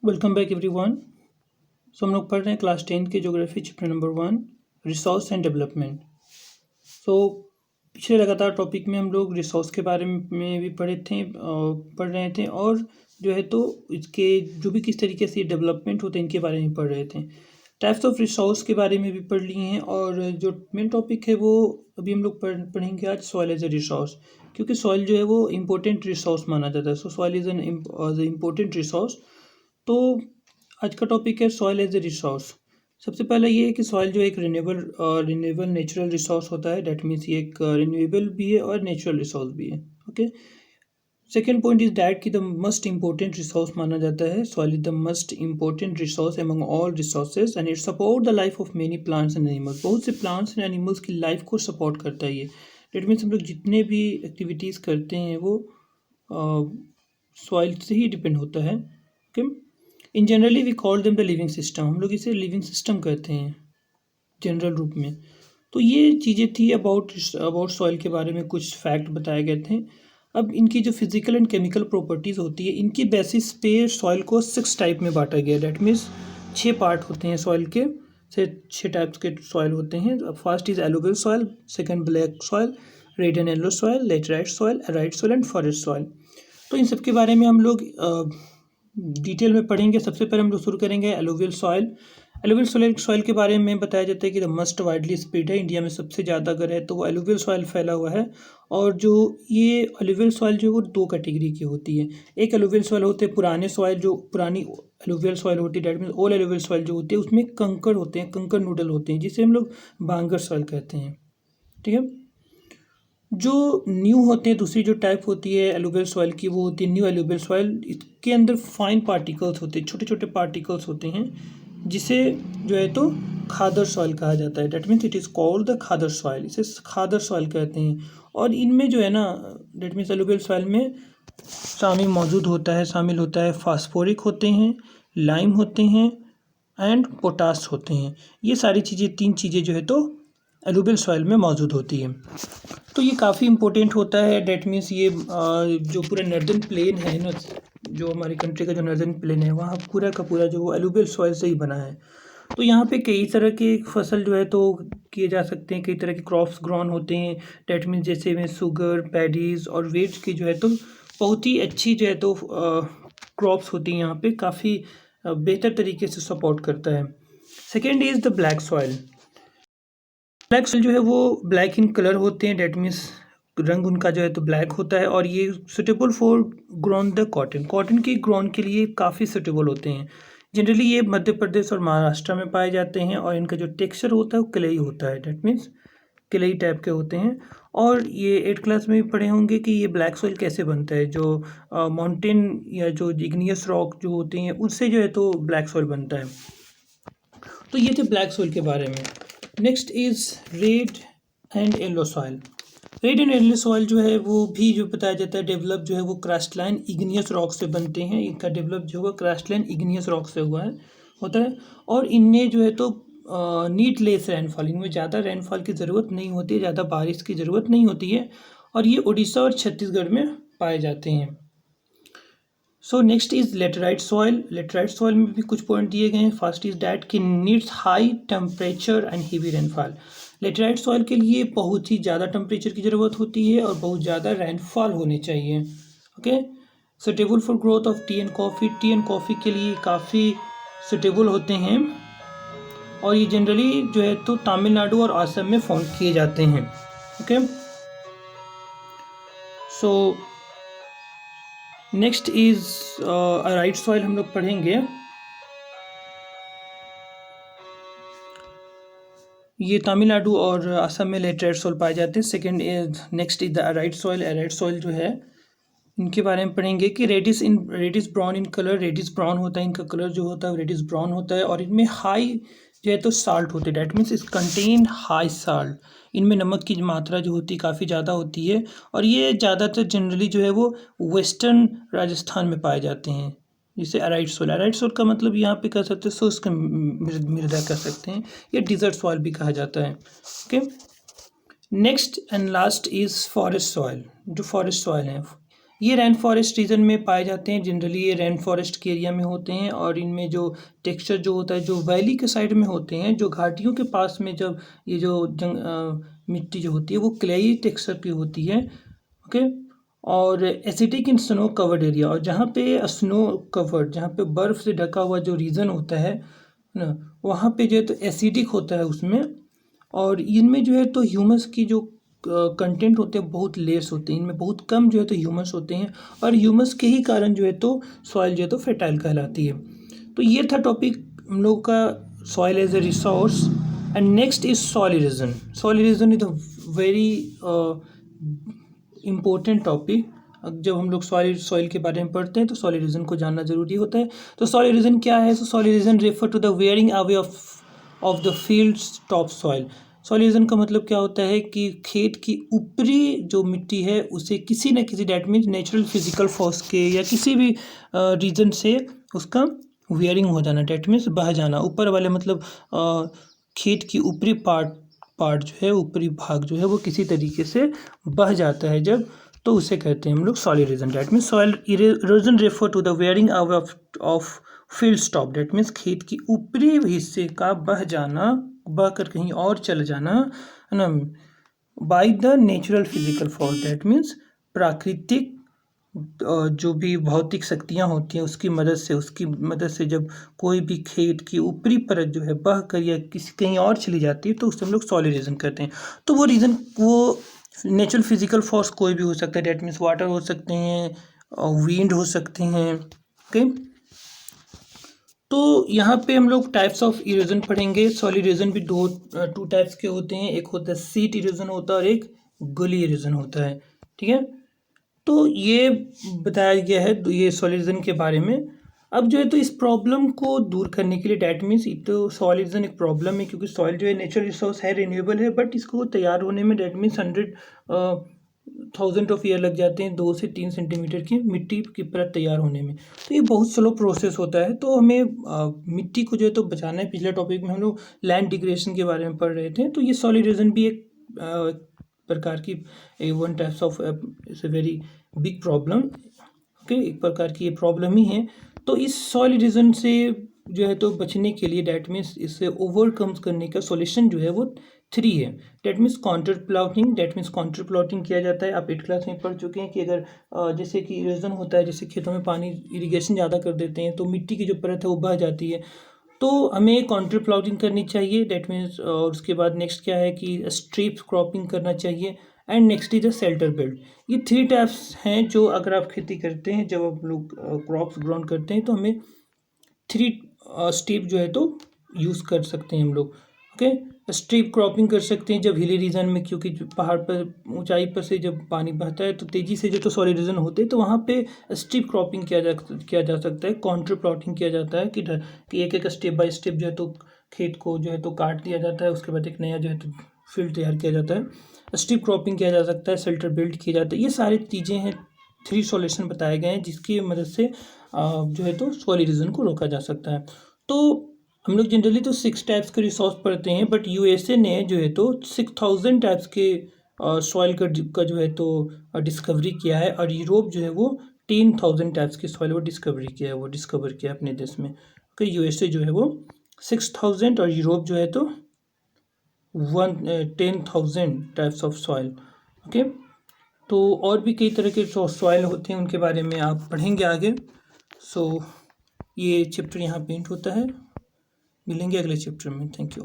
Welcome back everyone. सो हम लोग पढ़ रहे हैं क्लास 10 की geography chapter number 1 resource and development. So पिछले लगातार टॉपिक में हम लोग रिसोर्स के बारे में भी पढ़ रहे थे और जो है तो इसके जो भी किस तरीके से डेवलपमेंट होते हैं इनके बारे में पढ़ रहे थे। टाइप्स ऑफ रिसोर्स के बारे में भी पढ़ लिए हैं और जो मेन टॉपिक है वो अभी हम लोग पढ़ेंगे आज सॉइल एज ए रिसोर्स, क्योंकि सॉइल जो है वो इम्पोर्टेंट रिसोर्स माना जाता है। सो soil is an important resource. तो आज का टॉपिक है सॉइल एज ए रिसोर्स। सबसे पहले ये है कि सॉइल जो एक रिन्यूएबल नेचुरल रिसोर्स होता है। डैट मीन्स ये एक रिन्यूएबल भी है और नेचुरल रिसोर्स भी है। Okay. Second point is that की द मस्ट इम्पोर्टेंट रिसोर्स माना जाता है। Soil is the must important resource among all resources and it support the life of many plants and animals. बहुत से प्लांट्स एंड एनिमल्स की life को support करता है ये। डैट मीन्स हम लोग जितने भी एक्टिविटीज़ करते हैं वो सॉइल से ही डिपेंड होता है। Okay. In generally we call them the living system. हम लोग इसे लिविंग सिस्टम कहते हैं जनरल रूप में। तो ये चीज़ें थी अबाउट सॉइल के बारे में कुछ फैक्ट बताए गए थे। अब इनकी जो फिजिकल एंड केमिकल प्रॉपर्टीज़ होती है इनकी बेसिस पे सॉइल को 6 टाइप में बांटा गया। डैट मीन्स 6 पार्ट होते हैं सॉइल के, से 6 टाइप्स के सॉइल होते हैं। First is alluvial soil, second black soil, red and yellow soil, laterite soil, arid soil and forest soil. तो इन सब के बारे में हम लोग डिटेल में पढ़ेंगे। सबसे पहले हम लोग शुरू करेंगे एलुवियल सॉइल। एलुवियल सॉइल के बारे में बताया जाता है कि द मस्ट वाइडली स्प्रेड है। इंडिया में सबसे ज़्यादा अगर है तो वो एलुवियल सॉइल फैला हुआ है। और जो ये एलुवियल सॉइल जो है वो 2 कैटेगरी की होती है। एक एलुवियल सॉइल होते हैं पुराने सॉइल, जो पुरानी एलुवियल सॉइल होती है। That means old alluvial soil जो होती है उसमें कंकड़ होते हैं, कंकड़ नूडल होते हैं, जिसे हम लोग बांगर सॉइल कहते हैं। ठीक है। जो न्यू होते हैं, दूसरी जो टाइप होती है एलुवियल सॉइल की वो होती है न्यू एलुवियल सॉइल। इसके अंदर फाइन पार्टिकल्स होते हैं, छोटे छोटे पार्टिकल्स होते हैं, जिसे जो है तो खादर सॉइल कहा जाता है। That means it is called the khadar soil. इसे खादर सॉइल कहते हैं। और इनमें जो है ना, डैट मीन्स एलुवियल सॉइल में शामिल होता है फास्फोरिक होते हैं, लाइम होते हैं एंड पोटास होते हैं। ये सारी चीज़ें, 3 चीज़ें जो है तो एलुवियल सॉइल में मौजूद होती है। तो ये काफ़ी इम्पोर्टेंट होता है। डैट मीन्स ये जो पूरा नॉर्दर्न प्लेन है ना, जो हमारी कंट्री का जो नॉर्दर्न प्लेन है वहाँ पूरा का पूरा जो वो एलुवियल सॉइल से ही बना है। तो यहाँ पे कई तरह के फसल जो है तो किए जा सकते हैं, कई तरह के क्रॉप्स ग्रोन होते हैं। डैट मीन्स जैसे में शुगर, पैडीज और वेट्स की जो है तो बहुत ही अच्छी जो है तो क्रॉप्स होती हैं। यहाँ पे काफ़ी बेहतर तरीके से सपोर्ट करता है। Second is the black soil. Black soil जो है वो ब्लैक इन कलर होते हैं। डैट मीन्स रंग उनका जो है तो ब्लैक होता है। और ये suitable for grown the cotton की ग्रोन के लिए काफ़ी सुटेबल होते हैं। जनरली ये मध्य प्रदेश और महाराष्ट्र में पाए जाते हैं और इनका जो टेक्सचर होता है वो क्लेई होता है। डैट मीन्स क्लेई टाइप के होते हैं। और ये 8th क्लास में भी पढ़े होंगे कि ये ब्लैक सॉइल कैसे बनता है। जो माउंटेन या जो इग्नियस रॉक जो होते हैं उससे जो है तो ब्लैक सॉइल बनता है। तो ये थे ब्लैक सॉइल के बारे में। Next is red and yellow soil. Red and yellow soil जो है वो भी जो बताया जाता है डेवलप जो है वो क्रास्टलाइन इग्नियस रॉक से बनते हैं। इनका डेवलप जो होगा क्रास्टलाइन इग्नियस रॉक से होता है। और इनमें जो है तो नीड लेस रेनफॉल, इनमें ज़्यादा रेनफॉल की ज़रूरत नहीं होती है, ज़्यादा बारिश की ज़रूरत नहीं होती है। और ये उड़ीसा और छत्तीसगढ़ में पाए जाते हैं। So next is laterite soil. Laterite soil में भी कुछ पॉइंट दिए गए हैं। फर्स्ट इज डैट कि needs high temperature and heavy rainfall. Laterite soil के लिए बहुत ही ज़्यादा टेम्परेचर की ज़रूरत होती है और बहुत ज़्यादा रेनफॉल होनी चाहिए। Okay. Suitable for growth of T and coffee. T and coffee के लिए काफ़ी सुटेबल होते हैं और ये जनरली जो है तो तमिलनाडु और असम में फाउंड किए जाते हैं। Okay. So next is alright soil हम लोग पढ़ेंगे। ये तमिलनाडु और असम में लेटराइट सॉइल पाए जाते हैं। Second is next is the arid soil. Arid soil जो है इनके बारे में पढ़ेंगे कि reddish brown in colour. Reddish brown होता है इनका कलर जो होता है, रेडिश ब्राउन होता है। और इनमें हाई जो है तो साल्ट होते हैं। डैट मीन्स इस कंटेन हाई साल्ट। इनमें नमक की मात्रा जो होती है काफ़ी ज़्यादा होती है। और ये ज़्यादातर जनरली जो है वो वेस्टर्न राजस्थान में पाए जाते हैं। जिसे अराइट सॉइल, अराइट सॉइल का मतलब यहाँ पे कह सकते हैं शुष्क मृदा कह सकते हैं, या डिजर्ट सॉइल भी कहा जाता है। Okay. Next and last is forest soil. जो फॉरेस्ट सॉइल है ये रेन फॉरेस्ट रीजन में पाए जाते हैं। जनरली ये रेन फॉरेस्ट के एरिया में होते हैं और इनमें जो टेक्सचर जो होता है, जो वैली के साइड में होते हैं, जो घाटियों के पास में जब ये जो मिट्टी जो होती है वो क्लेई टेक्सचर की होती है। ओके, और acidic in snow covered area, और जहाँ पे स्नो कवर्ड, जहाँ पे बर्फ़ से ढका हुआ जो रीजन होता है ना, वहाँ पे जो है तो एसिडिक होता है उसमें। और इनमें जो है तो ह्यूमस की जो कंटेंट होते हैं बहुत लेस होते हैं, इनमें बहुत कम जो है तो ह्यूमस होते हैं, और ह्यूमस के ही कारण जो है तो सॉइल जो है तो फर्टाइल कहलाती है। तो ये था टॉपिक हम लोग का, soil as a resource. And next is soil erosion. Soil erosion is a very important topic. जब हम लोग सॉइल के बारे में पढ़ते हैं तो सॉइल इरोजन को जानना जरूरी होता है। तो सॉइल इरोजन क्या है? Soil erosion refer to the wearing away of the fields top soil. Soil erosion का मतलब क्या होता है कि खेत की ऊपरी जो मिट्टी है उसे किसी न किसी, that means natural physical force के या किसी भी रीजन से उसका वेयरिंग हो जाना, डेट मीन्स बह जाना। ऊपर वाले मतलब खेत की ऊपरी पार्ट जो है, ऊपरी भाग जो है वो किसी तरीके से बह जाता है जब, तो उसे कहते हैं हम लोग soil erosion. That means soil erosion refer to the wearing away of field top, that means खेत की ऊपरी हिस्से का बह जाना, बह कर कहीं और चल जाना, है ना, by the natural physical force, that means प्राकृतिक जो भी भौतिक शक्तियाँ होती हैं उसकी मदद से जब कोई भी खेत की ऊपरी परत जो है बह कर या किसी कहीं और चली जाती है तो उससे हम लोग सॉइल इरोजन कहते हैं। तो वो नेचुरल फिजिकल फोर्स कोई भी हो सकता है, डेट मीन्स वाटर हो सकते हैं, विंड हो सकते हैं। ओके, तो यहाँ पे हम लोग टाइप्स ऑफ इरोजन पढ़ेंगे। सॉइल इरोजन भी टू टाइप्स के होते हैं, एक होता है सीट इरोजन होता है और एक गली इरोजन होता है। ठीक है, तो ये बताया गया है ये सॉइल इरोजन के बारे में। अब जो है तो इस प्रॉब्लम को दूर करने के लिए, डैट मीन्स तो सॉइल इरोजन एक प्रॉब्लम है क्योंकि सॉइल जो है नेचुरल रिसोर्स है, रिन्यूएबल है, बट इसको तैयार होने में डैट मीन्स 100,000 ऑफ ईयर लग जाते हैं 2 से 3 सेंटीमीटर की मिट्टी की परत तैयार होने में। तो ये बहुत स्लो प्रोसेस होता है। तो हमें मिट्टी को जो है तो बचाना है। पिछले टॉपिक में हम लोग लैंड डिग्रेडेशन के बारे में पढ़ रहे थे, तो ये सॉइल इरोजन भी एक प्रकार की one types of it's a very big problem. Okay, एक प्रकार की ये प्रॉब्लम ही है। तो इस सॉइल इरोजन से जो है तो बचने के लिए, डैट मीन्स इससे ओवरकम करने का सॉल्यूशन जो है वो 3 है। That means counter plotting, that means counter plotting किया जाता है। आप 8th क्लास में पढ़ चुके हैं कि अगर जैसे कि इरोजन होता है, जैसे खेतों में पानी इरिगेशन ज़्यादा कर देते हैं तो मिट्टी की जो परत है वो बह जाती है, तो हमें काउंटर प्लॉटिंग करनी चाहिए। डैट मीन्स और उसके बाद नेक्स्ट क्या है कि स्ट्रिप क्रॉपिंग करना चाहिए। And next is a shelter belt. ये 3 टाइप्स हैं जो अगर आप खेती करते हैं, जब आप लोग क्रॉप्स ग्रोन करते हैं तो हमें 3 स्टेप जो है तो यूज़ कर सकते हैं हम लोग। ओके, स्ट्रिप क्रॉपिंग कर सकते हैं जब हिली रीजन में, क्योंकि पहाड़ पर ऊंचाई पर से जब पानी बहता है तो तेज़ी से जो तो सॉइल इरोजन होते हैं, तो वहाँ पे स्ट्रिप क्रॉपिंग किया जा सकता है। काउंटर प्लॉटिंग किया जाता है कि एक एक स्टेप बाय स्टेप जो है तो खेत को जो है तो काट दिया जाता है, उसके बाद एक नया जो है तो फील्ड तैयार किया जाता है। स्ट्रिप क्रॉपिंग किया जा सकता है, शेल्टर बिल्ड किया जाता है। ये सारी चीज़ें हैं, 3 सॉल्यूशन बताए गए हैं जिसकी मदद से जो है तो सॉइल इरोजन को रोका जा सकता है। तो हम लोग जनरली तो 6 टाइप्स के रिसोर्स पढ़ते हैं, बट यूएसए ने जो है तो 6000 टाइप्स के सॉइल का जो है तो डिस्कवरी किया है, और यूरोप जो है वो 10,000 टाइप्स की सॉइल वो डिस्कवर किया अपने देश में। ओके, यूएसए जो है वो 6000 और यूरोप जो है तो 10,000 टाइप्स ऑफ सॉइल। ओके, तो और भी कई तरह के सॉइल होते हैं, उनके बारे में आप पढ़ेंगे आगे। सो ये चैप्टर यहाँ पेंट होता है। मिलेंगे अगले चैप्टर में। Thank you.